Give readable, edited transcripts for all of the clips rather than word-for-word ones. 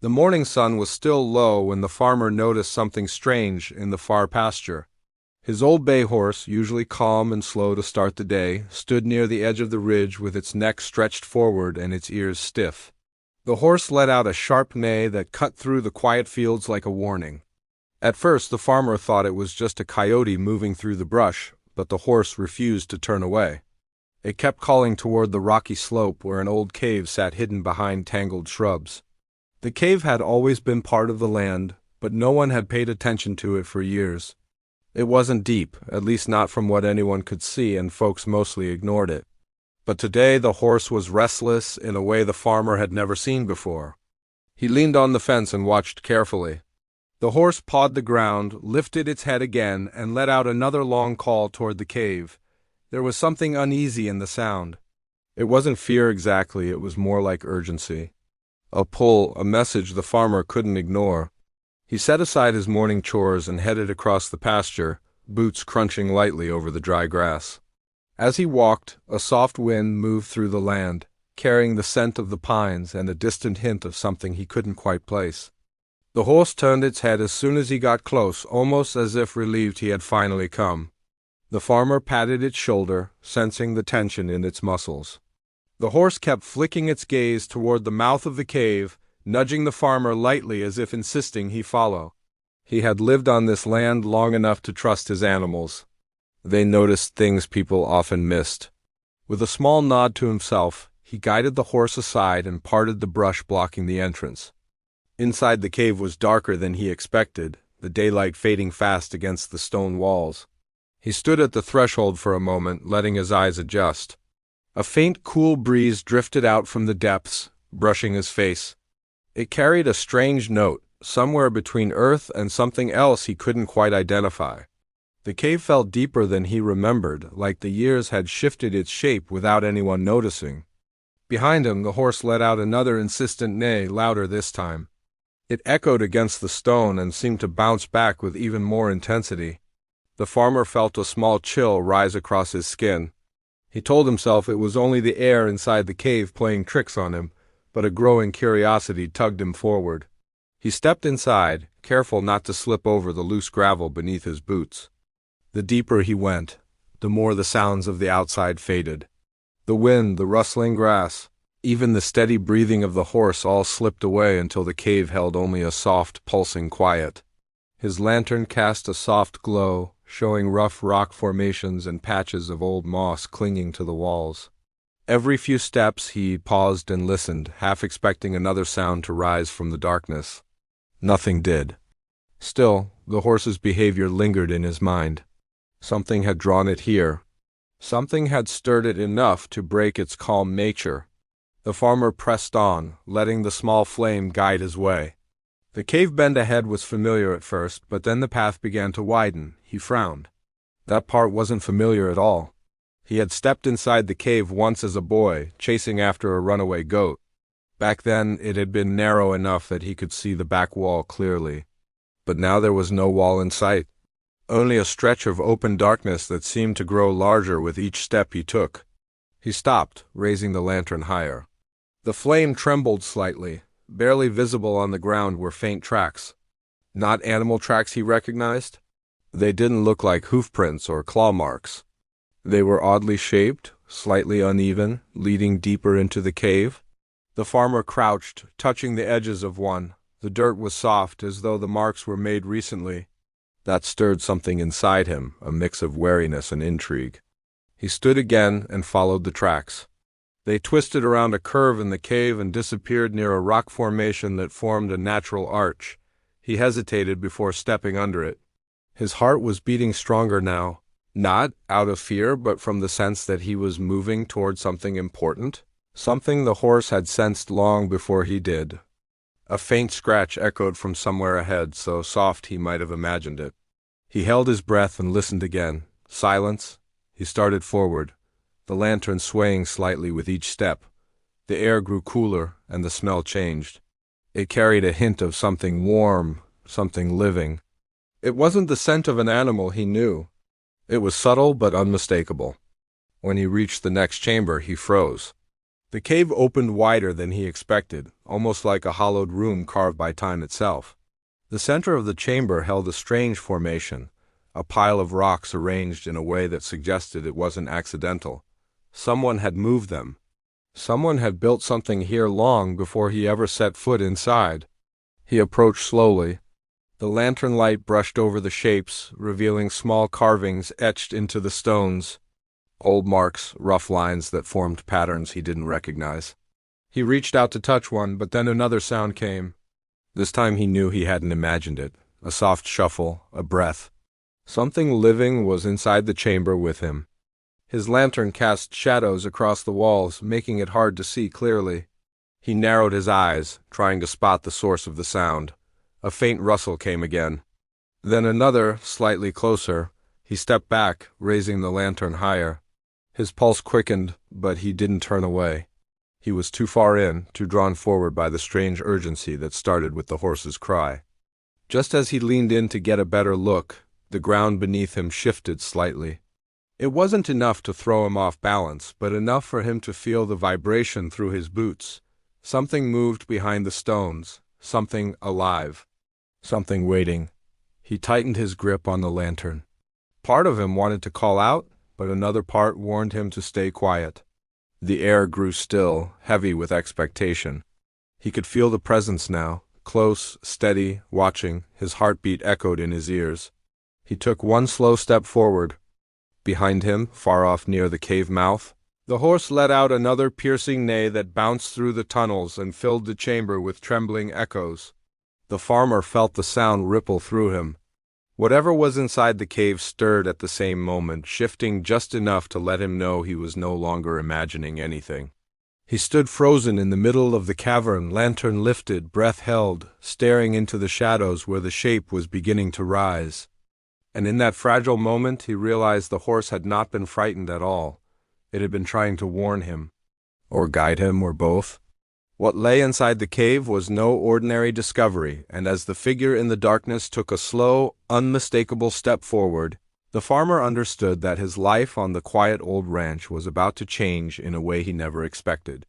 The morning sun was still low when the farmer noticed something strange in the far pasture. His old bay horse, usually calm and slow to start the day, stood near the edge of the ridge with its neck stretched forward and its ears stiff. The horse let out a sharp neigh that cut through the quiet fields like a warning. At first the farmer thought it was just a coyote moving through the brush, but the horse refused to turn away. It kept calling toward the rocky slope where an old cave sat hidden behind tangled shrubs. The cave had always been part of the land, but no one had paid attention to it for years. It wasn't deep, at least not from what anyone could see, and folks mostly ignored it. But today the horse was restless in a way the farmer had never seen before. He leaned on the fence and watched carefully. The horse pawed the ground, lifted its head again, and let out another long call toward the cave. There was something uneasy in the sound. It wasn't fear exactly, it was more like urgency. A pull, a message the farmer couldn't ignore. He set aside his morning chores and headed across the pasture, boots crunching lightly over the dry grass. As he walked, a soft wind moved through the land, carrying the scent of the pines and a distant hint of something he couldn't quite place. The horse turned its head as soon as he got close, almost as if relieved he had finally come. The farmer patted its shoulder, sensing the tension in its muscles. The horse kept flicking its gaze toward the mouth of the cave, nudging the farmer lightly as if insisting he follow. He had lived on this land long enough to trust his animals. They noticed things people often missed. With a small nod to himself, he guided the horse aside and parted the brush blocking the entrance. Inside the cave was darker than he expected, the daylight fading fast against the stone walls. He stood at the threshold for a moment, letting his eyes adjust. A faint, cool breeze drifted out from the depths, brushing his face. It carried a strange note, somewhere between earth and something else he couldn't quite identify. The cave felt deeper than he remembered, like the years had shifted its shape without anyone noticing. Behind him, the horse let out another insistent neigh, louder this time. It echoed against the stone and seemed to bounce back with even more intensity. The farmer felt a small chill rise across his skin. He told himself it was only the air inside the cave playing tricks on him, but a growing curiosity tugged him forward. He stepped inside, careful not to slip over the loose gravel beneath his boots. The deeper he went, the more the sounds of the outside faded. The wind, the rustling grass, even the steady breathing of the horse all slipped away until the cave held only a soft, pulsing quiet. His lantern cast a soft glow, showing rough rock formations and patches of old moss clinging to the walls. Every few steps he paused and listened, half expecting another sound to rise from the darkness. Nothing did. Still, the horse's behavior lingered in his mind. Something had drawn it here. Something had stirred it enough to break its calm nature. The farmer pressed on, letting the small flame guide his way. The cave bend ahead was familiar at first, but then the path began to widen. He frowned. That part wasn't familiar at all. He had stepped inside the cave once as a boy, chasing after a runaway goat. Back then it had been narrow enough that he could see the back wall clearly. But now there was no wall in sight. Only a stretch of open darkness that seemed to grow larger with each step he took. He stopped, raising the lantern higher. The flame trembled slightly. Barely visible on the ground were faint tracks. Not animal tracks he recognized. They didn't look like hoof prints or claw marks. They were oddly shaped, slightly uneven, leading deeper into the cave. The farmer crouched, touching the edges of one. The dirt was soft, as though the marks were made recently. That stirred something inside him, a mix of wariness and intrigue. He stood again and followed the tracks. They twisted around a curve in the cave and disappeared near a rock formation that formed a natural arch. He hesitated before stepping under it. His heart was beating stronger now, not out of fear but from the sense that he was moving toward something important, something the horse had sensed long before he did. A faint scratch echoed from somewhere ahead, so soft he might have imagined it. He held his breath and listened again. Silence. He started forward, the lantern swaying slightly with each step. The air grew cooler, and the smell changed. It carried a hint of something warm, something living. It wasn't the scent of an animal he knew. It was subtle but unmistakable. When he reached the next chamber, he froze. The cave opened wider than he expected, almost like a hollowed room carved by time itself. The center of the chamber held a strange formation, a pile of rocks arranged in a way that suggested it wasn't accidental. Someone had moved them. Someone had built something here long before he ever set foot inside. He approached slowly. The lantern light brushed over the shapes, revealing small carvings etched into the stones. Old marks, rough lines that formed patterns he didn't recognize. He reached out to touch one, but then another sound came. This time he knew he hadn't imagined it. A soft shuffle, a breath. Something living was inside the chamber with him. His lantern cast shadows across the walls, making it hard to see clearly. He narrowed his eyes, trying to spot the source of the sound. A faint rustle came again. Then another, slightly closer. He stepped back, raising the lantern higher. His pulse quickened, but he didn't turn away. He was too far in, too drawn forward by the strange urgency that started with the horse's cry. Just as he leaned in to get a better look, the ground beneath him shifted slightly. It wasn't enough to throw him off balance, but enough for him to feel the vibration through his boots. Something moved behind the stones, something alive, something waiting. He tightened his grip on the lantern. Part of him wanted to call out, but another part warned him to stay quiet. The air grew still, heavy with expectation. He could feel the presence now, close, steady, watching. His heartbeat echoed in his ears. He took one slow step forward. Behind him, far off near the cave mouth, the horse let out another piercing neigh that bounced through the tunnels and filled the chamber with trembling echoes. The farmer felt the sound ripple through him. Whatever was inside the cave stirred at the same moment, shifting just enough to let him know he was no longer imagining anything. He stood frozen in the middle of the cavern, lantern lifted, breath held, staring into the shadows where the shape was beginning to rise. And in that fragile moment he realized the horse had not been frightened at all. It had been trying to warn him. Or guide him, or both. What lay inside the cave was no ordinary discovery, and as the figure in the darkness took a slow, unmistakable step forward, the farmer understood that his life on the quiet old ranch was about to change in a way he never expected.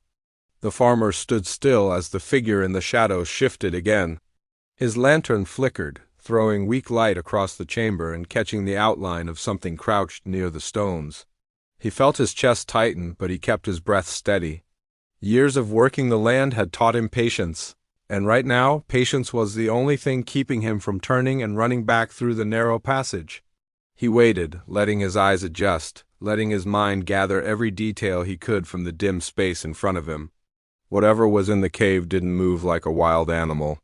The farmer stood still as the figure in the shadows shifted again. His lantern flickered, throwing weak light across the chamber and catching the outline of something crouched near the stones. He felt his chest tighten, but he kept his breath steady. Years of working the land had taught him patience, and right now, patience was the only thing keeping him from turning and running back through the narrow passage. He waited, letting his eyes adjust, letting his mind gather every detail he could from the dim space in front of him. Whatever was in the cave didn't move like a wild animal.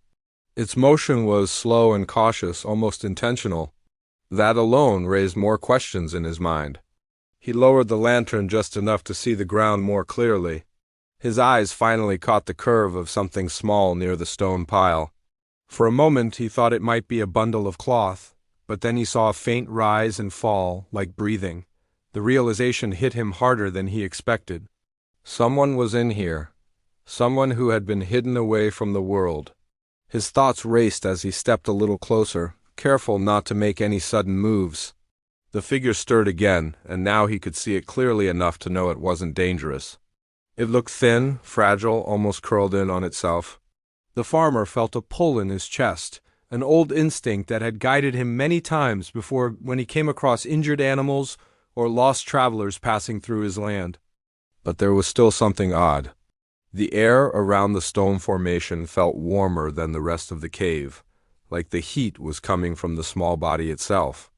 Its motion was slow and cautious, almost intentional. That alone raised more questions in his mind. He lowered the lantern just enough to see the ground more clearly. His eyes finally caught the curve of something small near the stone pile. For a moment he thought it might be a bundle of cloth, but then he saw a faint rise and fall, like breathing. The realization hit him harder than he expected. Someone was in here. Someone who had been hidden away from the world. His thoughts raced as he stepped a little closer, careful not to make any sudden moves. The figure stirred again, and now he could see it clearly enough to know it wasn't dangerous. It looked thin, fragile, almost curled in on itself. The farmer felt a pull in his chest, an old instinct that had guided him many times before when he came across injured animals or lost travelers passing through his land. But there was still something odd. The air around the stone formation felt warmer than the rest of the cave, like the heat was coming from the small body itself.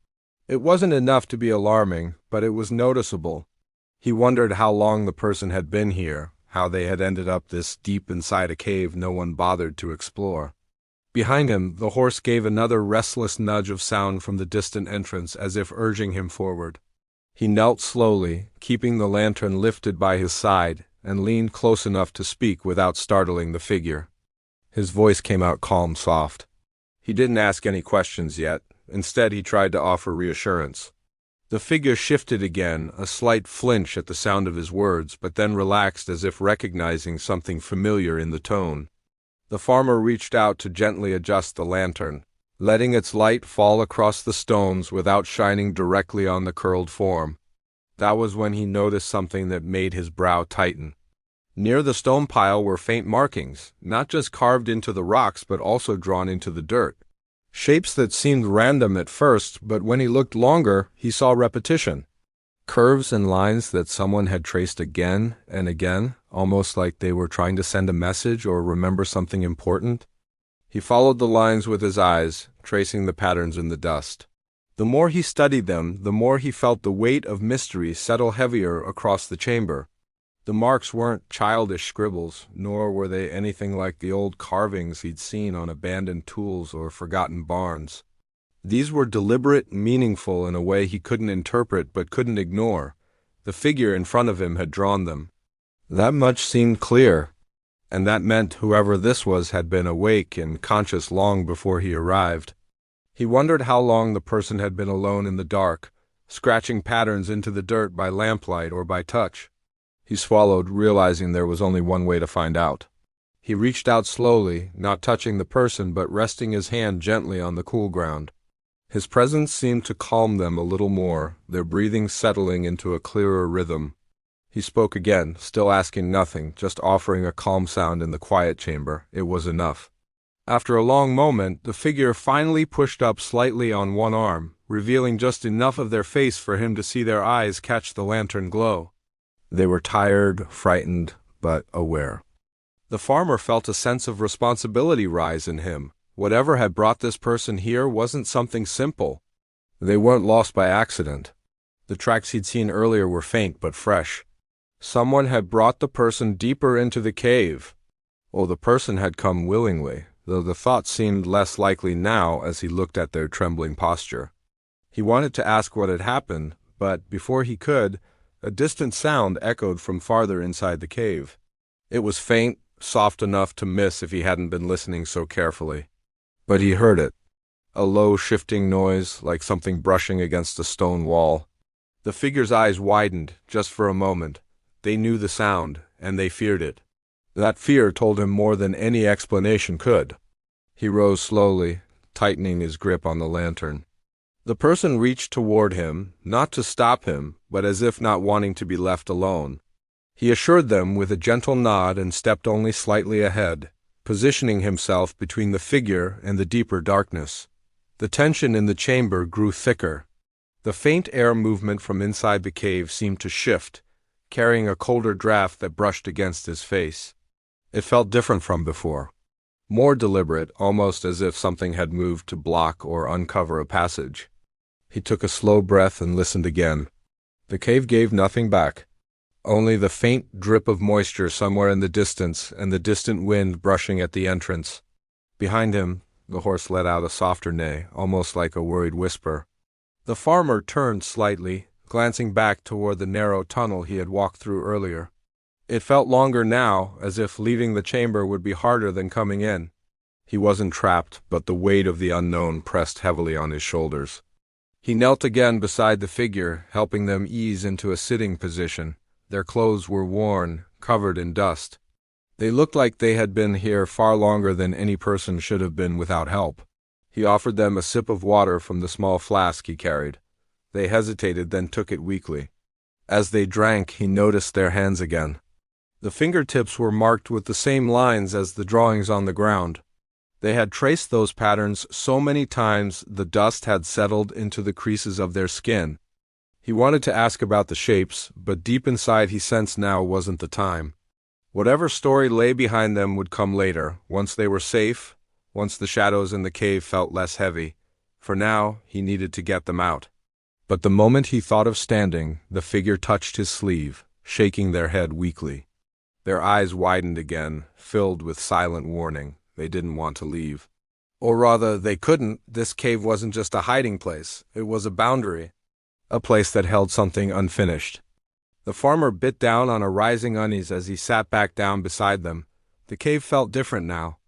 It wasn't enough to be alarming, but it was noticeable. He wondered how long the person had been here, how they had ended up this deep inside a cave no one bothered to explore. Behind him, the horse gave another restless nudge of sound from the distant entrance, as if urging him forward. He knelt slowly, keeping the lantern lifted by his side, and leaned close enough to speak without startling the figure. His voice came out calm, soft. He didn't ask any questions yet. Instead, he tried to offer reassurance. The figure shifted again, a slight flinch at the sound of his words, but then relaxed as if recognizing something familiar in the tone. The farmer reached out to gently adjust the lantern, letting its light fall across the stones without shining directly on the curled form. That was when he noticed something that made his brow tighten. Near the stone pile were faint markings, not just carved into the rocks but also drawn into the dirt. Shapes that seemed random at first, but when he looked longer, he saw repetition. Curves and lines that someone had traced again and again, almost like they were trying to send a message or remember something important. He followed the lines with his eyes, tracing the patterns in the dust. The more he studied them, the more he felt the weight of mystery settle heavier across the chamber. The marks weren't childish scribbles, nor were they anything like the old carvings he'd seen on abandoned tools or forgotten barns. These were deliberate, meaningful in a way he couldn't interpret but couldn't ignore. The figure in front of him had drawn them. That much seemed clear, and that meant whoever this was had been awake and conscious long before he arrived. He wondered how long the person had been alone in the dark, scratching patterns into the dirt by lamplight or by touch. He swallowed, realizing there was only one way to find out. He reached out slowly, not touching the person but resting his hand gently on the cool ground. His presence seemed to calm them a little more, their breathing settling into a clearer rhythm. He spoke again, still asking nothing, just offering a calm sound in the quiet chamber. It was enough. After a long moment, the figure finally pushed up slightly on one arm, revealing just enough of their face for him to see their eyes catch the lantern glow. They were tired, frightened, but aware. The farmer felt a sense of responsibility rise in him. Whatever had brought this person here wasn't something simple. They weren't lost by accident. The tracks he'd seen earlier were faint but fresh. Someone had brought the person deeper into the cave. Or the person had come willingly, though the thought seemed less likely now as he looked at their trembling posture. He wanted to ask what had happened, but before he could, a distant sound echoed from farther inside the cave. It was faint, soft enough to miss if he hadn't been listening so carefully. But he heard it. A low, shifting noise, like something brushing against a stone wall. The figure's eyes widened, just for a moment. They knew the sound, and they feared it. That fear told him more than any explanation could. He rose slowly, tightening his grip on the lantern. The person reached toward him, not to stop him, but as if not wanting to be left alone. He assured them with a gentle nod and stepped only slightly ahead, positioning himself between the figure and the deeper darkness. The tension in the chamber grew thicker. The faint air movement from inside the cave seemed to shift, carrying a colder draft that brushed against his face. It felt different from before. More deliberate, almost as if something had moved to block or uncover a passage. He took a slow breath and listened again. The cave gave nothing back. Only the faint drip of moisture somewhere in the distance and the distant wind brushing at the entrance. Behind him, the horse let out a softer neigh, almost like a worried whisper. The farmer turned slightly, glancing back toward the narrow tunnel he had walked through earlier. It felt longer now, as if leaving the chamber would be harder than coming in. He wasn't trapped, but the weight of the unknown pressed heavily on his shoulders. He knelt again beside the figure, helping them ease into a sitting position. Their clothes were worn, covered in dust. They looked like they had been here far longer than any person should have been without help. He offered them a sip of water from the small flask he carried. They hesitated, then took it weakly. As they drank, he noticed their hands again. The fingertips were marked with the same lines as the drawings on the ground. They had traced those patterns so many times the dust had settled into the creases of their skin. He wanted to ask about the shapes, but deep inside he sensed now wasn't the time. Whatever story lay behind them would come later, once they were safe, once the shadows in the cave felt less heavy. For now, he needed to get them out. But the moment he thought of standing, the figure touched his sleeve, shaking their head weakly. Their eyes widened again, filled with silent warning. They didn't want to leave. Or rather, they couldn't. This cave wasn't just a hiding place. It was a boundary. A place that held something unfinished. The farmer bit down on a rising unease as he sat back down beside them. The cave felt different now.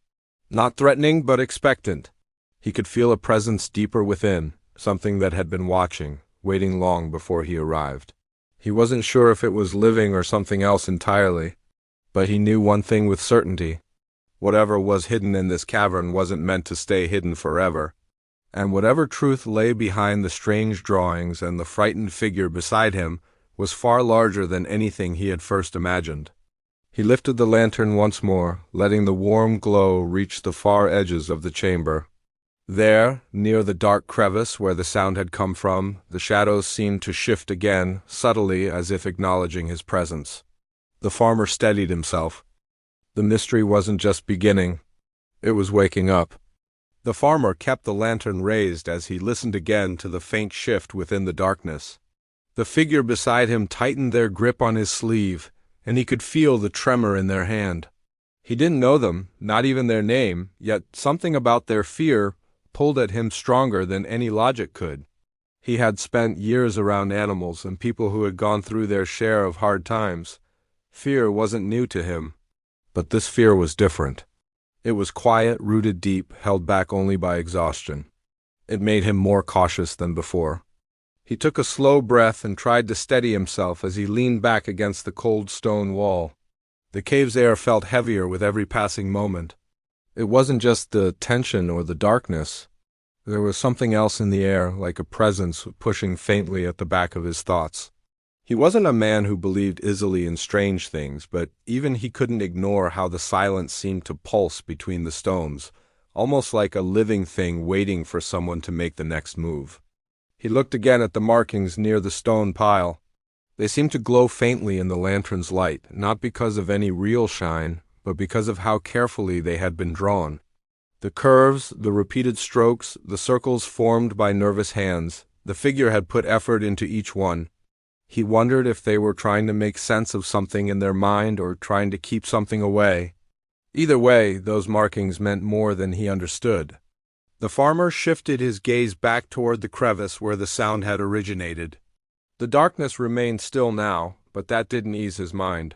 Not threatening, but expectant. He could feel a presence deeper within, something that had been watching, waiting long before he arrived. He wasn't sure if it was living or something else entirely, but he knew one thing with certainty. Whatever was hidden in this cavern wasn't meant to stay hidden forever. And whatever truth lay behind the strange drawings and the frightened figure beside him was far larger than anything he had first imagined. He lifted the lantern once more, letting the warm glow reach the far edges of the chamber. There, near the dark crevice where the sound had come from, the shadows seemed to shift again, subtly as if acknowledging his presence. The farmer steadied himself. The mystery wasn't just beginning, it was waking up. The farmer kept the lantern raised as he listened again to the faint shift within the darkness. The figure beside him tightened their grip on his sleeve, and he could feel the tremor in their hand. He didn't know them, not even their name, yet something about their fear pulled at him stronger than any logic could. He had spent years around animals and people who had gone through their share of hard times. Fear wasn't new to him. But this fear was different. It was quiet, rooted deep, held back only by exhaustion. It made him more cautious than before. He took a slow breath and tried to steady himself as he leaned back against the cold stone wall. The cave's air felt heavier with every passing moment. It wasn't just the tension or the darkness. There was something else in the air, like a presence pushing faintly at the back of his thoughts. He wasn't a man who believed easily in strange things, but even he couldn't ignore how the silence seemed to pulse between the stones, almost like a living thing waiting for someone to make the next move. He looked again at the markings near the stone pile. They seemed to glow faintly in the lantern's light, not because of any real shine, but because of how carefully they had been drawn. The curves, the repeated strokes, the circles formed by nervous hands, the figure had put effort into each one. He wondered if they were trying to make sense of something in their mind or trying to keep something away. Either way, those markings meant more than he understood. The farmer shifted his gaze back toward the crevice where the sound had originated. The darkness remained still now, but that didn't ease his mind.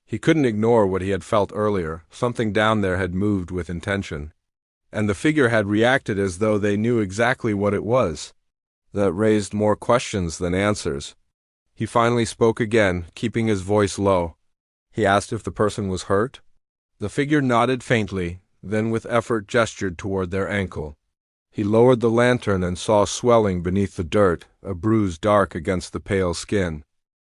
He couldn't ignore what he had felt earlier. Something down there had moved with intention. And the figure had reacted as though they knew exactly what it was. That raised more questions than answers. He finally spoke again, keeping his voice low. He asked if the person was hurt. The figure nodded faintly, then with effort gestured toward their ankle. He lowered the lantern and saw swelling beneath the dirt, a bruise dark against the pale skin.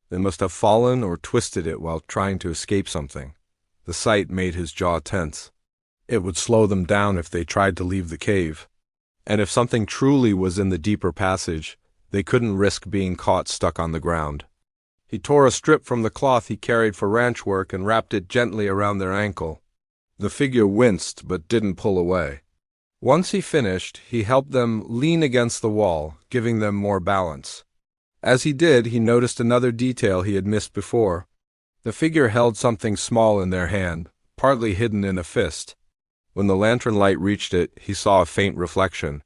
They must have fallen or twisted it while trying to escape something. The sight made his jaw tense. It would slow them down if they tried to leave the cave. And if something truly was in the deeper passage, they couldn't risk being caught stuck on the ground. He tore a strip from the cloth he carried for ranch work and wrapped it gently around their ankle. The figure winced but didn't pull away. Once he finished, he helped them lean against the wall, giving them more balance. As he did, he noticed another detail he had missed before. The figure held something small in their hand, partly hidden in a fist. When the lantern light reached it, he saw a faint reflection.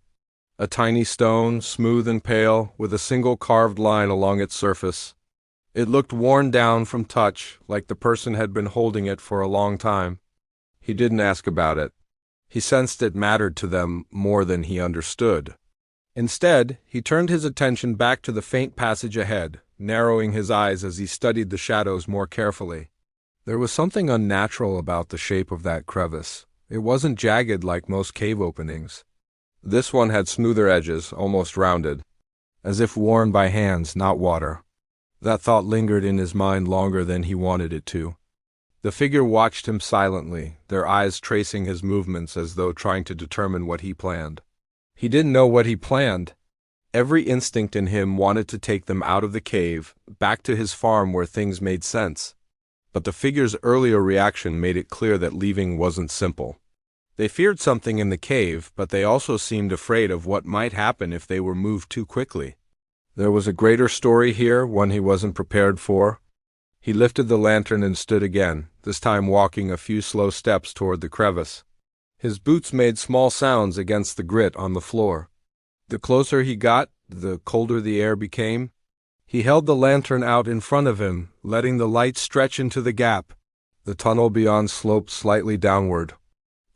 A tiny stone, smooth and pale, with a single carved line along its surface. It looked worn down from touch, like the person had been holding it for a long time. He didn't ask about it. He sensed it mattered to them more than he understood. Instead, he turned his attention back to the faint passage ahead, narrowing his eyes as he studied the shadows more carefully. There was something unnatural about the shape of that crevice. It wasn't jagged like most cave openings. This one had smoother edges, almost rounded, as if worn by hands, not water. That thought lingered in his mind longer than he wanted it to. The figure watched him silently, their eyes tracing his movements as though trying to determine what he planned. He didn't know what he planned. Every instinct in him wanted to take them out of the cave, back to his farm where things made sense. But the figure's earlier reaction made it clear that leaving wasn't simple. They feared something in the cave, but they also seemed afraid of what might happen if they were moved too quickly. There was a greater story here, one he wasn't prepared for. He lifted the lantern and stood again, this time walking a few slow steps toward the crevice. His boots made small sounds against the grit on the floor. The closer he got, the colder the air became. He held the lantern out in front of him, letting the light stretch into the gap. The tunnel beyond sloped slightly downward.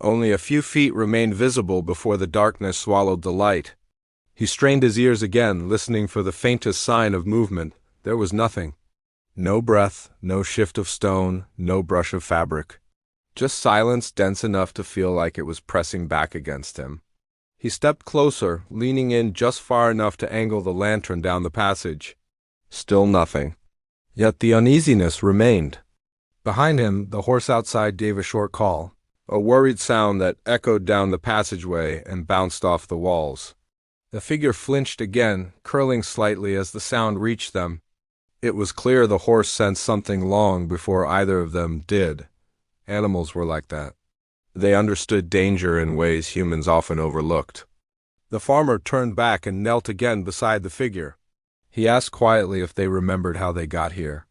Only a few feet remained visible before the darkness swallowed the light. He strained his ears again, listening for the faintest sign of movement. There was nothing. No breath, no shift of stone, no brush of fabric. Just silence dense enough to feel like it was pressing back against him. He stepped closer, leaning in just far enough to angle the lantern down the passage. Still nothing. Yet the uneasiness remained. Behind him, the horse outside gave a short call, a worried sound that echoed down the passageway and bounced off the walls. The figure flinched again, curling slightly as the sound reached them. It was clear the horse sensed something long before either of them did. Animals were like that. They understood danger in ways humans often overlooked. The farmer turned back and knelt again beside the figure. He asked quietly if they remembered how they got here.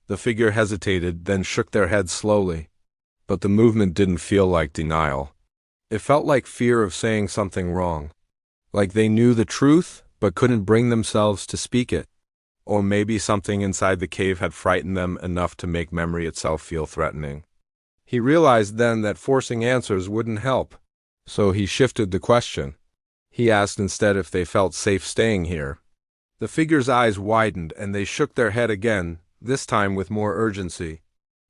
The figure hesitated, then shook their heads slowly. But the movement didn't feel like denial. It felt like fear of saying something wrong. Like they knew the truth, but couldn't bring themselves to speak it. Or maybe something inside the cave had frightened them enough to make memory itself feel threatening. He realized then that forcing answers wouldn't help. So he shifted the question. He asked instead if they felt safe staying here. The figure's eyes widened and they shook their head again, this time with more urgency.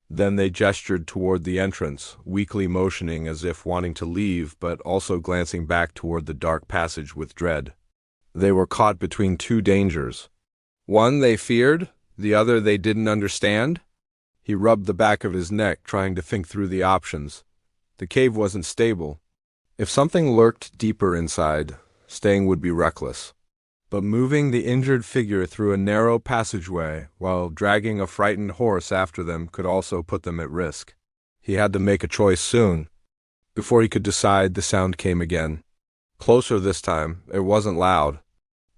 Then they gestured toward the entrance, weakly motioning as if wanting to leave but also glancing back toward the dark passage with dread. They were caught between two dangers. One they feared, the other they didn't understand. He rubbed the back of his neck, trying to think through the options. The cave wasn't stable. If something lurked deeper inside, staying would be reckless. But moving the injured figure through a narrow passageway while dragging a frightened horse after them could also put them at risk. He had to make a choice soon. Before he could decide, the sound came again. Closer this time. It wasn't loud.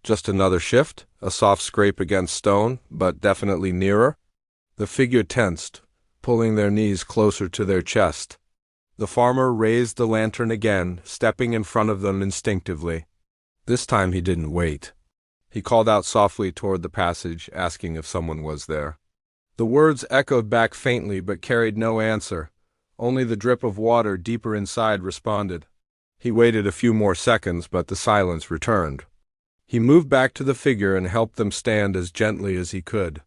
Just another shift, a soft scrape against stone, but definitely nearer. The figure tensed, pulling their knees closer to their chest. The farmer raised the lantern again, stepping in front of them instinctively. This time he didn't wait. He called out softly toward the passage, asking if someone was there. The words echoed back faintly but carried no answer. Only the drip of water deeper inside responded. He waited a few more seconds, but the silence returned. He moved back to the figure and helped them stand as gently as he could.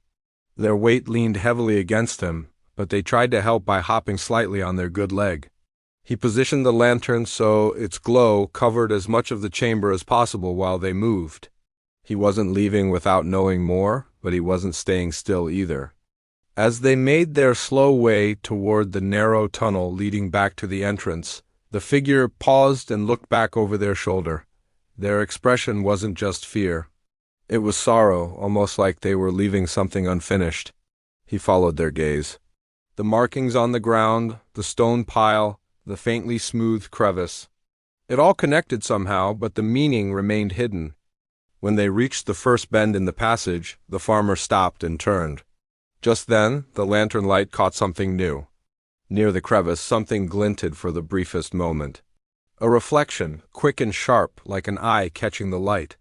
Their weight leaned heavily against him, but they tried to help by hopping slightly on their good leg. He positioned the lantern so its glow covered as much of the chamber as possible while they moved. He wasn't leaving without knowing more, but he wasn't staying still either. As they made their slow way toward the narrow tunnel leading back to the entrance, the figure paused and looked back over their shoulder. Their expression wasn't just fear. It was sorrow, almost like they were leaving something unfinished. He followed their gaze. The markings on the ground, the stone pile, the faintly smoothed crevice. It all connected somehow, but the meaning remained hidden. When they reached the first bend in the passage, the farmer stopped and turned. Just then, the lantern light caught something new. Near the crevice, something glinted for the briefest moment. A reflection, quick and sharp, like an eye catching the light.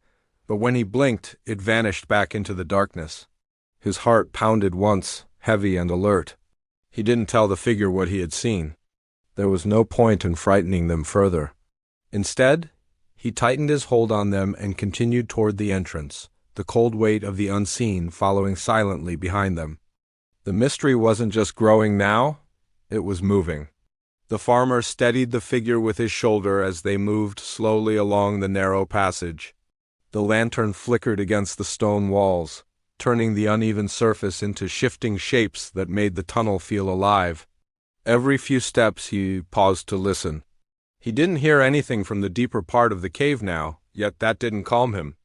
But when he blinked, it vanished back into the darkness. His heart pounded once, heavy and alert. He didn't tell the figure what he had seen. There was no point in frightening them further. Instead, he tightened his hold on them and continued toward the entrance, the cold weight of the unseen following silently behind them. The mystery wasn't just growing now, it was moving. The farmer steadied the figure with his shoulder as they moved slowly along the narrow passage. The lantern flickered against the stone walls, turning the uneven surface into shifting shapes that made the tunnel feel alive. Every few steps he paused to listen. He didn't hear anything from the deeper part of the cave now, yet that didn't calm him.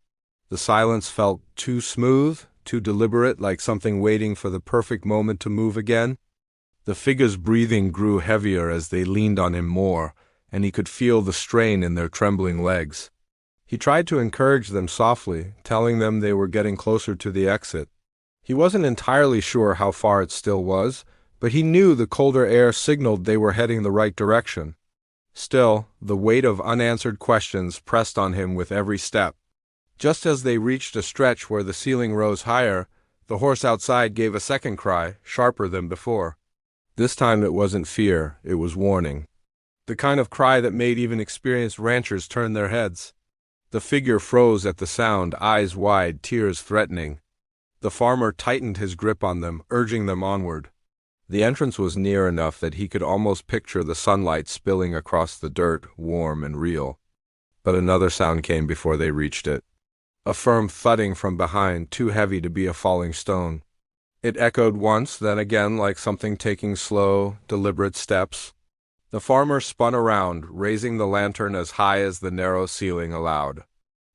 The silence felt too smooth, too deliberate, like something waiting for the perfect moment to move again. The figure's breathing grew heavier as they leaned on him more, and he could feel the strain in their trembling legs. He tried to encourage them softly, telling them they were getting closer to the exit. He wasn't entirely sure how far it still was, but he knew the colder air signaled they were heading the right direction. Still, the weight of unanswered questions pressed on him with every step. Just as they reached a stretch where the ceiling rose higher, the horse outside gave a second cry, sharper than before. This time it wasn't fear, it was warning. The kind of cry that made even experienced ranchers turn their heads. The figure froze at the sound, eyes wide, tears threatening. The farmer tightened his grip on them, urging them onward. The entrance was near enough that he could almost picture the sunlight spilling across the dirt, warm and real. But another sound came before they reached it. A firm thudding from behind, too heavy to be a falling stone. It echoed once, then again like something taking slow, deliberate steps. The farmer spun around, raising the lantern as high as the narrow ceiling allowed.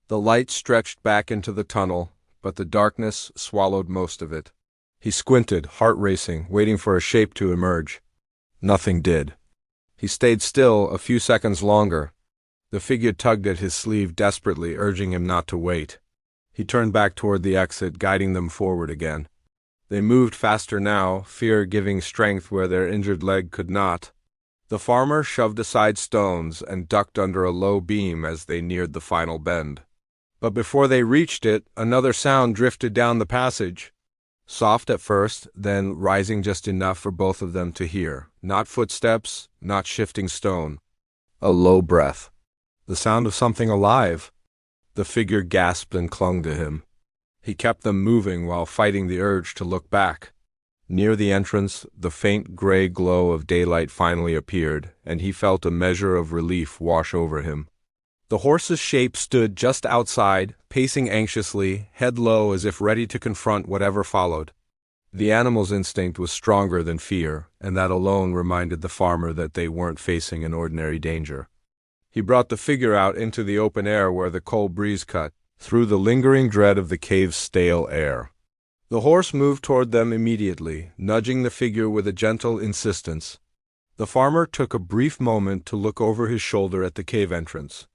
The light stretched back into the tunnel, but the darkness swallowed most of it. He squinted, heart racing, waiting for a shape to emerge. Nothing did. He stayed still a few seconds longer. The figure tugged at his sleeve desperately, urging him not to wait. He turned back toward the exit, guiding them forward again. They moved faster now, fear giving strength where their injured leg could not. The farmer shoved aside stones and ducked under a low beam as they neared the final bend. But before they reached it, another sound drifted down the passage. Soft at first, then rising just enough for both of them to hear. Not footsteps, not shifting stone. A low breath. The sound of something alive. The figure gasped and clung to him. He kept them moving while fighting the urge to look back. Near the entrance, the faint gray glow of daylight finally appeared, and he felt a measure of relief wash over him. The horse's shape stood just outside, pacing anxiously, head low as if ready to confront whatever followed. The animal's instinct was stronger than fear, and that alone reminded the farmer that they weren't facing an ordinary danger. He brought the figure out into the open air where the cold breeze cut, through the lingering dread of the cave's stale air. The horse moved toward them immediately, nudging the figure with a gentle insistence. The farmer took a brief moment to look over his shoulder at the cave entrance.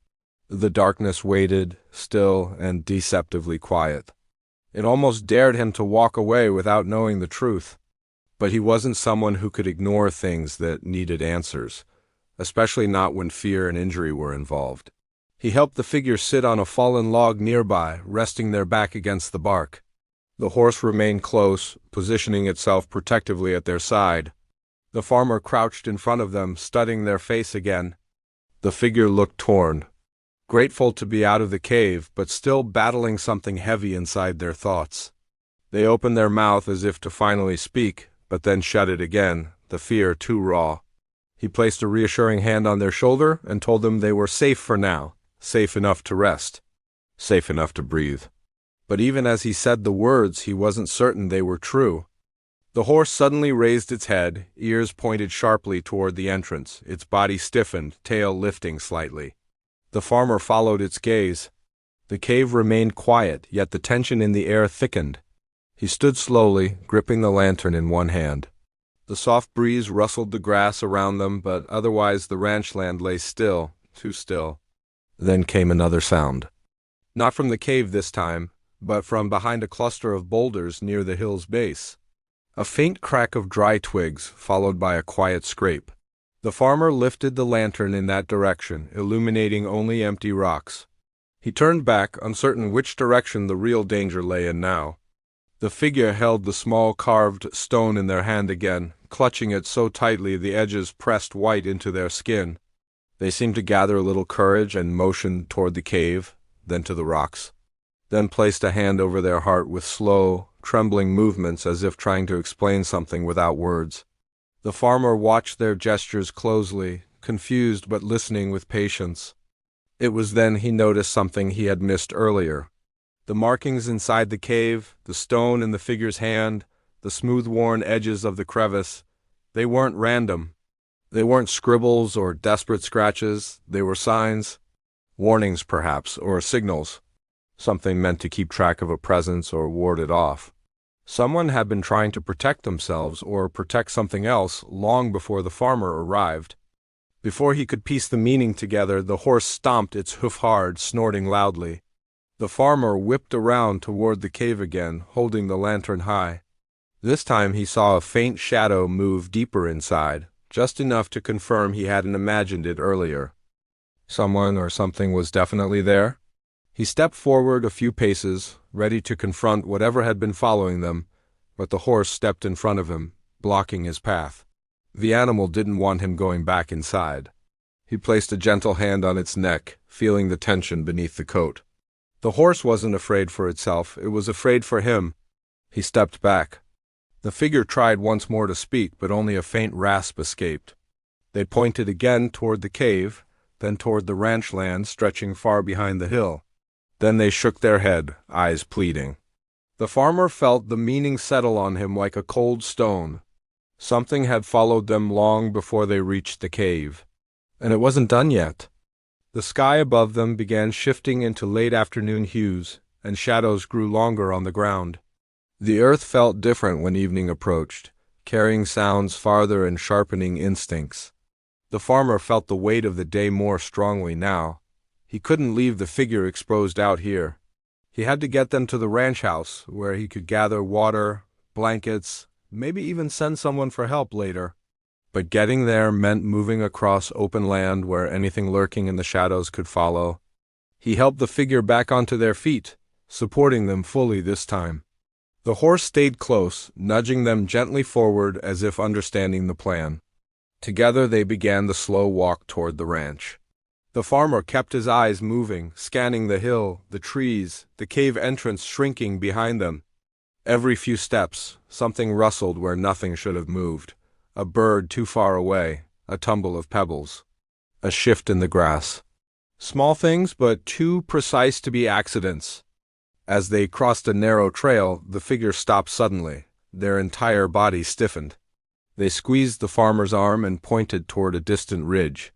The darkness waited, still and deceptively quiet. It almost dared him to walk away without knowing the truth. But he wasn't someone who could ignore things that needed answers, especially not when fear and injury were involved. He helped the figure sit on a fallen log nearby, resting their back against the bark. The horse remained close, positioning itself protectively at their side. The farmer crouched in front of them, studying their face again. The figure looked torn, grateful to be out of the cave, but still battling something heavy inside their thoughts. They opened their mouth as if to finally speak, but then shut it again, the fear too raw. He placed a reassuring hand on their shoulder and told them they were safe for now, safe enough to rest, safe enough to breathe. But even as he said the words, he wasn't certain they were true. The horse suddenly raised its head, ears pointed sharply toward the entrance, its body stiffened, tail lifting slightly. The farmer followed its gaze. The cave remained quiet, yet the tension in the air thickened. He stood slowly, gripping the lantern in one hand. The soft breeze rustled the grass around them, but otherwise the ranch land lay still, too still. Then came another sound. Not from the cave this time, but from behind a cluster of boulders near the hill's base. A faint crack of dry twigs, followed by a quiet scrape. The farmer lifted the lantern in that direction, illuminating only empty rocks. He turned back, uncertain which direction the real danger lay in now. The figure held the small carved stone in their hand again, clutching it so tightly the edges pressed white into their skin. They seemed to gather a little courage and motioned toward the cave, then to the rocks. Then placed a hand over their heart with slow, trembling movements as if trying to explain something without words. The farmer watched their gestures closely, confused but listening with patience. It was then he noticed something he had missed earlier. The markings inside the cave, the stone in the figure's hand, the smooth-worn edges of the crevice, they weren't random. They weren't scribbles or desperate scratches. They were signs, warnings perhaps, or signals. Something meant to keep track of a presence or ward it off. Someone had been trying to protect themselves or protect something else long before the farmer arrived. Before he could piece the meaning together, the horse stomped its hoof hard, snorting loudly. The farmer whipped around toward the cave again, holding the lantern high. This time he saw a faint shadow move deeper inside, just enough to confirm he hadn't imagined it earlier. Someone or something was definitely there. He stepped forward a few paces, ready to confront whatever had been following them, but the horse stepped in front of him, blocking his path. The animal didn't want him going back inside. He placed a gentle hand on its neck, feeling the tension beneath the coat. The horse wasn't afraid for itself, it was afraid for him. He stepped back. The figure tried once more to speak, but only a faint rasp escaped. They pointed again toward the cave, then toward the ranch land stretching far behind the hill. Then they shook their head, eyes pleading. The farmer felt the meaning settle on him like a cold stone. Something had followed them long before they reached the cave. And it wasn't done yet. The sky above them began shifting into late afternoon hues, and shadows grew longer on the ground. The earth felt different when evening approached, carrying sounds farther and sharpening instincts. The farmer felt the weight of the day more strongly now. He couldn't leave the figure exposed out here. He had to get them to the ranch house, where he could gather water, blankets, maybe even send someone for help later. But getting there meant moving across open land where anything lurking in the shadows could follow. He helped the figure back onto their feet, supporting them fully this time. The horse stayed close, nudging them gently forward as if understanding the plan. Together they began the slow walk toward the ranch. The farmer kept his eyes moving, scanning the hill, the trees, the cave entrance shrinking behind them. Every few steps, something rustled where nothing should have moved. A bird too far away, a tumble of pebbles, a shift in the grass. Small things, but too precise to be accidents. As they crossed a narrow trail, the figure stopped suddenly. Their entire body stiffened. They squeezed the farmer's arm and pointed toward a distant ridge.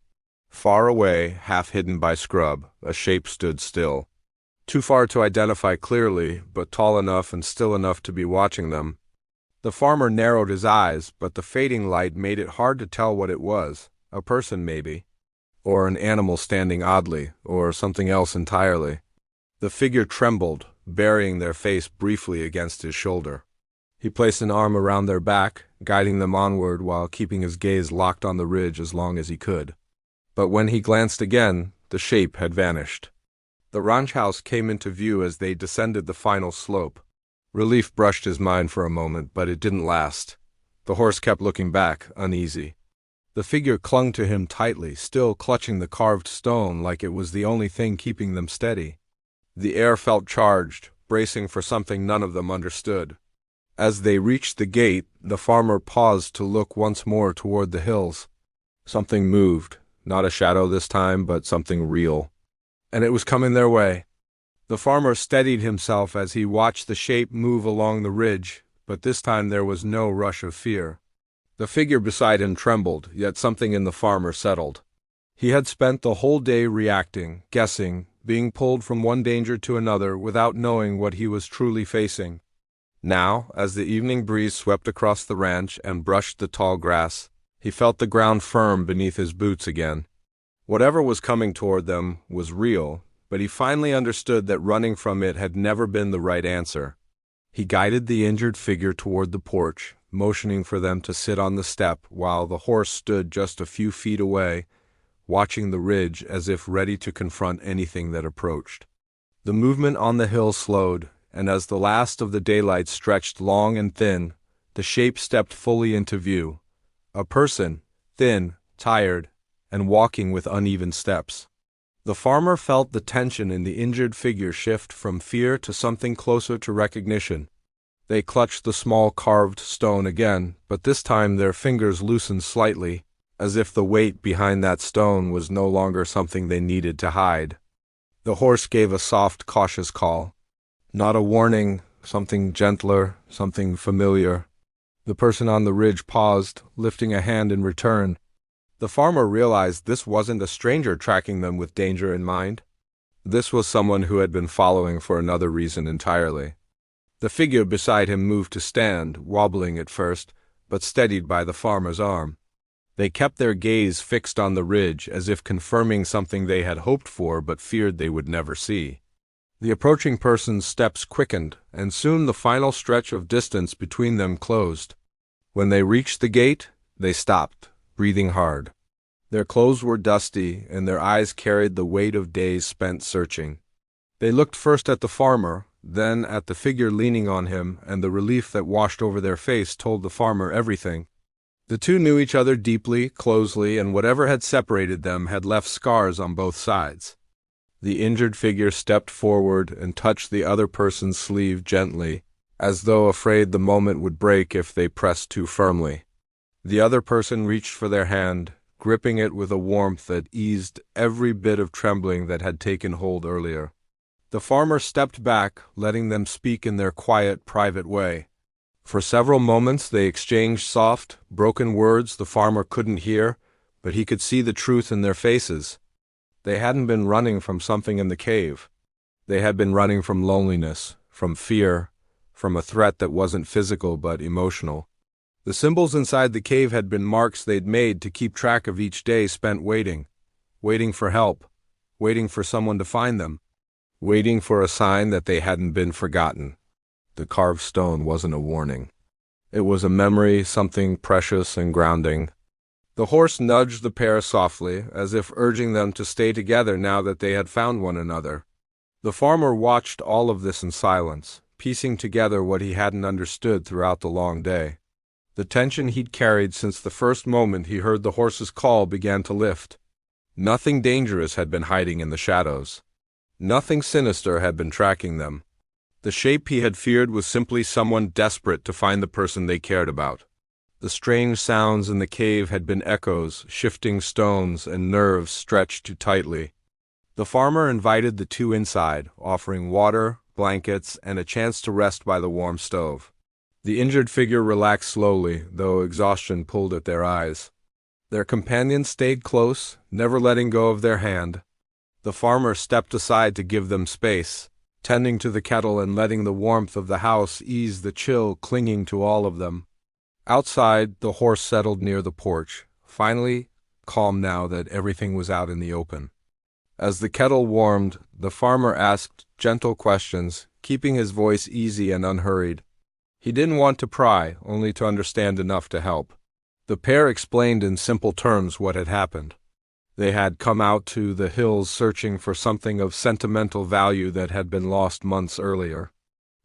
Far away, half hidden by scrub, a shape stood still. Too far to identify clearly, but tall enough and still enough to be watching them. The farmer narrowed his eyes, but the fading light made it hard to tell what it was. A person, maybe. Or an animal standing oddly, or something else entirely. The figure trembled, burying their face briefly against his shoulder. He placed an arm around their back, guiding them onward while keeping his gaze locked on the ridge as long as he could. But when he glanced again, the shape had vanished. The ranch house came into view as they descended the final slope. Relief brushed his mind for a moment, but it didn't last. The horse kept looking back, uneasy. The figure clung to him tightly, still clutching the carved stone like it was the only thing keeping them steady. The air felt charged, bracing for something none of them understood. As they reached the gate, the farmer paused to look once more toward the hills. Something moved, not a shadow this time, but something real. And it was coming their way. The farmer steadied himself as he watched the shape move along the ridge, but this time there was no rush of fear. The figure beside him trembled, yet something in the farmer settled. He had spent the whole day reacting, guessing, being pulled from one danger to another without knowing what he was truly facing. Now, as the evening breeze swept across the ranch and brushed the tall grass, he felt the ground firm beneath his boots again. Whatever was coming toward them was real, but he finally understood that running from it had never been the right answer. He guided the injured figure toward the porch, motioning for them to sit on the step while the horse stood just a few feet away, watching the ridge as if ready to confront anything that approached. The movement on the hill slowed, and as the last of the daylight stretched long and thin, the shape stepped fully into view. A person, thin, tired, and walking with uneven steps. The farmer felt the tension in the injured figure shift from fear to something closer to recognition. They clutched the small carved stone again, but this time their fingers loosened slightly, as if the weight behind that stone was no longer something they needed to hide. The horse gave a soft, cautious call. Not a warning, something gentler, something familiar. The person on the ridge paused, lifting a hand in return. The farmer realized this wasn't a stranger tracking them with danger in mind. This was someone who had been following for another reason entirely. The figure beside him moved to stand, wobbling at first, but steadied by the farmer's arm. They kept their gaze fixed on the ridge as if confirming something they had hoped for but feared they would never see. The approaching person's steps quickened, and soon the final stretch of distance between them closed. When they reached the gate, they stopped, breathing hard. Their clothes were dusty, and their eyes carried the weight of days spent searching. They looked first at the farmer, then at the figure leaning on him, and the relief that washed over their face told the farmer everything. The two knew each other deeply, closely, and whatever had separated them had left scars on both sides. The injured figure stepped forward and touched the other person's sleeve gently, as though afraid the moment would break if they pressed too firmly. The other person reached for their hand, gripping it with a warmth that eased every bit of trembling that had taken hold earlier. The farmer stepped back, letting them speak in their quiet, private way. For several moments they exchanged soft, broken words the farmer couldn't hear, but he could see the truth in their faces. They hadn't been running from something in the cave. They had been running from loneliness, from fear, from a threat that wasn't physical but emotional. The symbols inside the cave had been marks they'd made to keep track of each day spent waiting for help, waiting for someone to find them, waiting for a sign that they hadn't been forgotten. The carved stone wasn't a warning. It was a memory, something precious and grounding. The horse nudged the pair softly, as if urging them to stay together now that they had found one another. The farmer watched all of this in silence, piecing together what he hadn't understood throughout the long day. The tension he'd carried since the first moment he heard the horse's call began to lift. Nothing dangerous had been hiding in the shadows. Nothing sinister had been tracking them. The shape he had feared was simply someone desperate to find the person they cared about. The strange sounds in the cave had been echoes, shifting stones, and nerves stretched too tightly. The farmer invited the two inside, offering water, blankets, and a chance to rest by the warm stove. The injured figure relaxed slowly, though exhaustion pulled at their eyes. Their companion stayed close, never letting go of their hand. The farmer stepped aside to give them space, tending to the kettle and letting the warmth of the house ease the chill clinging to all of them. Outside, the horse settled near the porch, finally calm now that everything was out in the open. As the kettle warmed, the farmer asked gentle questions, keeping his voice easy and unhurried. He didn't want to pry, only to understand enough to help. The pair explained in simple terms what had happened. They had come out to the hills searching for something of sentimental value that had been lost months earlier.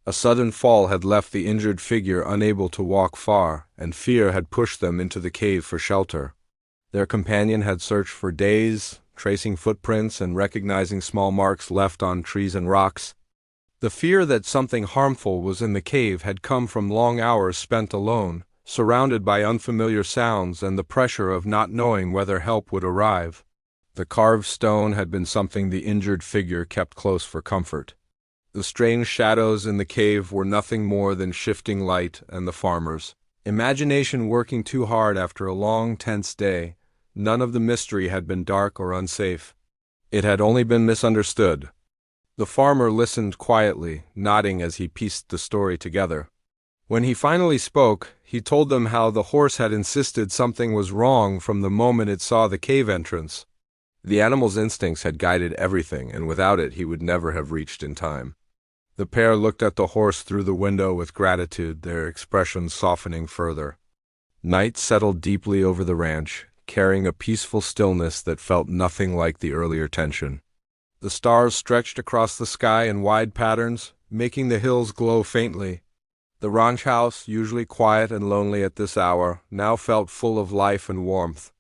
A sudden fall had left the injured figure unable to walk far, and fear had pushed them into the cave for shelter. Their companion had searched for days, tracing footprints and recognizing small marks left on trees and rocks. The fear that something harmful was in the cave had come from long hours spent alone, surrounded by unfamiliar sounds and the pressure of not knowing whether help would arrive. The carved stone had been something the injured figure kept close for comfort. The strange shadows in the cave were nothing more than shifting light and the farmer's imagination working too hard after a long, tense day. None of the mystery had been dark or unsafe. It had only been misunderstood. The farmer listened quietly, nodding as he pieced the story together. When he finally spoke, he told them how the horse had insisted something was wrong from the moment it saw the cave entrance. The animal's instincts had guided everything, and without it he would never have reached in time. The pair looked at the horse through the window with gratitude, their expressions softening further. Night settled deeply over the ranch, carrying a peaceful stillness that felt nothing like the earlier tension. The stars stretched across the sky in wide patterns, making the hills glow faintly. The ranch house, usually quiet and lonely at this hour, now felt full of life and warmth.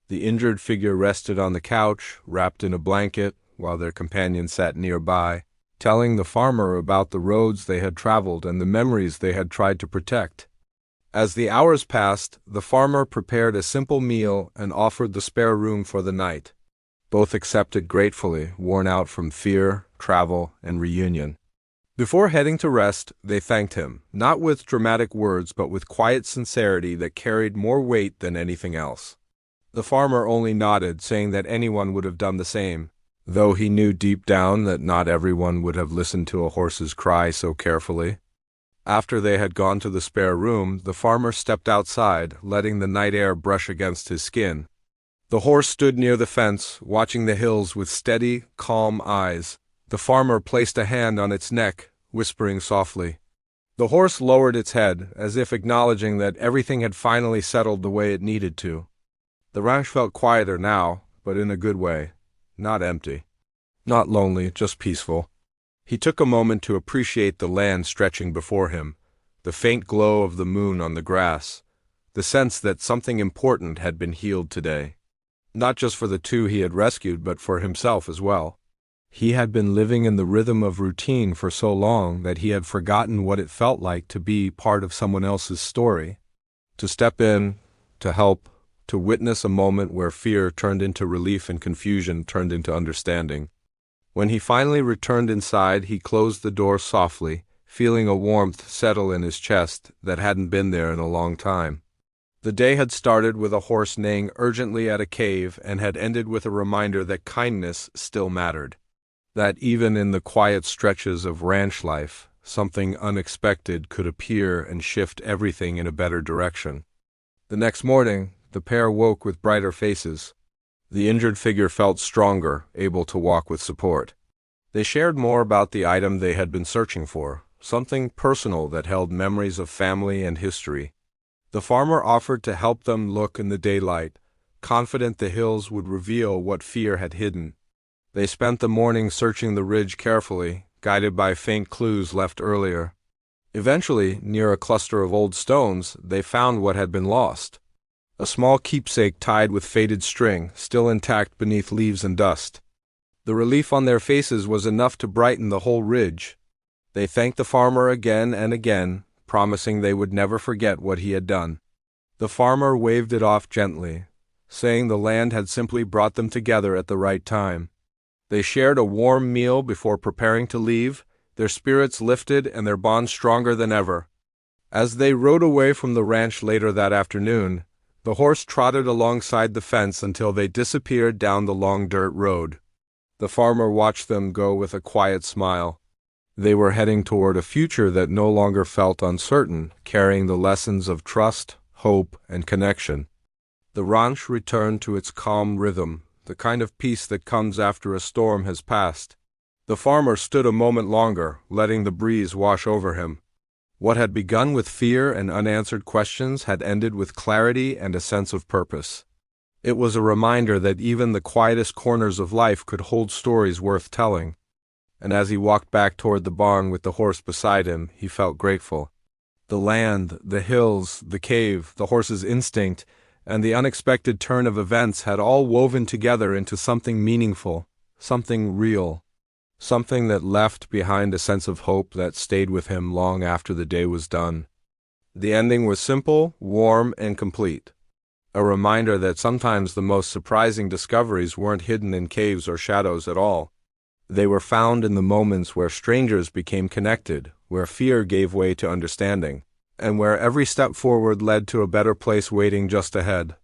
The injured figure rested on the couch, wrapped in a blanket, while their companion sat nearby, telling the farmer about the roads they had traveled and the memories they had tried to protect. As the hours passed, the farmer prepared a simple meal and offered the spare room for the night. Both accepted gratefully, worn out from fear, travel, and reunion. Before heading to rest, they thanked him, not with dramatic words but with quiet sincerity that carried more weight than anything else. The farmer only nodded, saying that anyone would have done the same, though he knew deep down that not everyone would have listened to a horse's cry so carefully. After they had gone to the spare room, the farmer stepped outside, letting the night air brush against his skin. The horse stood near the fence, watching the hills with steady, calm eyes. The farmer placed a hand on its neck, whispering softly. The horse lowered its head, as if acknowledging that everything had finally settled the way it needed to. The ranch felt quieter now, but in a good way. Not empty. Not lonely, just peaceful. He took a moment to appreciate the land stretching before him, the faint glow of the moon on the grass, the sense that something important had been healed today. Not just for the two he had rescued, but for himself as well. He had been living in the rhythm of routine for so long that he had forgotten what it felt like to be part of someone else's story. To step in, to help, to witness a moment where fear turned into relief and confusion turned into understanding. When he finally returned inside, he closed the door softly, feeling a warmth settle in his chest that hadn't been there in a long time. The day had started with a horse neighing urgently at a cave and had ended with a reminder that kindness still mattered. That even in the quiet stretches of ranch life, something unexpected could appear and shift everything in a better direction. The next morning, the pair woke with brighter faces. The injured figure felt stronger, able to walk with support. They shared more about the item they had been searching for, something personal that held memories of family and history. The farmer offered to help them look in the daylight, confident the hills would reveal what fear had hidden. They spent the morning searching the ridge carefully, guided by faint clues left earlier. Eventually, near a cluster of old stones, they found what had been lost. A small keepsake tied with faded string, still intact beneath leaves and dust. The relief on their faces was enough to brighten the whole ridge. They thanked the farmer again and again, promising they would never forget what he had done. The farmer waved it off gently, saying the land had simply brought them together at the right time. They shared a warm meal before preparing to leave, their spirits lifted and their bond stronger than ever. As they rode away from the ranch later that afternoon, the horse trotted alongside the fence until they disappeared down the long dirt road. The farmer watched them go with a quiet smile. They were heading toward a future that no longer felt uncertain, carrying the lessons of trust, hope, and connection. The ranch returned to its calm rhythm, the kind of peace that comes after a storm has passed. The farmer stood a moment longer, letting the breeze wash over him. What had begun with fear and unanswered questions had ended with clarity and a sense of purpose. It was a reminder that even the quietest corners of life could hold stories worth telling. And as he walked back toward the barn with the horse beside him, he felt grateful. The land, the hills, the cave, the horse's instinct, and the unexpected turn of events had all woven together into something meaningful, something real, something that left behind a sense of hope that stayed with him long after the day was done. The ending was simple, warm, and complete. A reminder that sometimes the most surprising discoveries weren't hidden in caves or shadows at all. They were found in the moments where strangers became connected, where fear gave way to understanding, and where every step forward led to a better place waiting just ahead.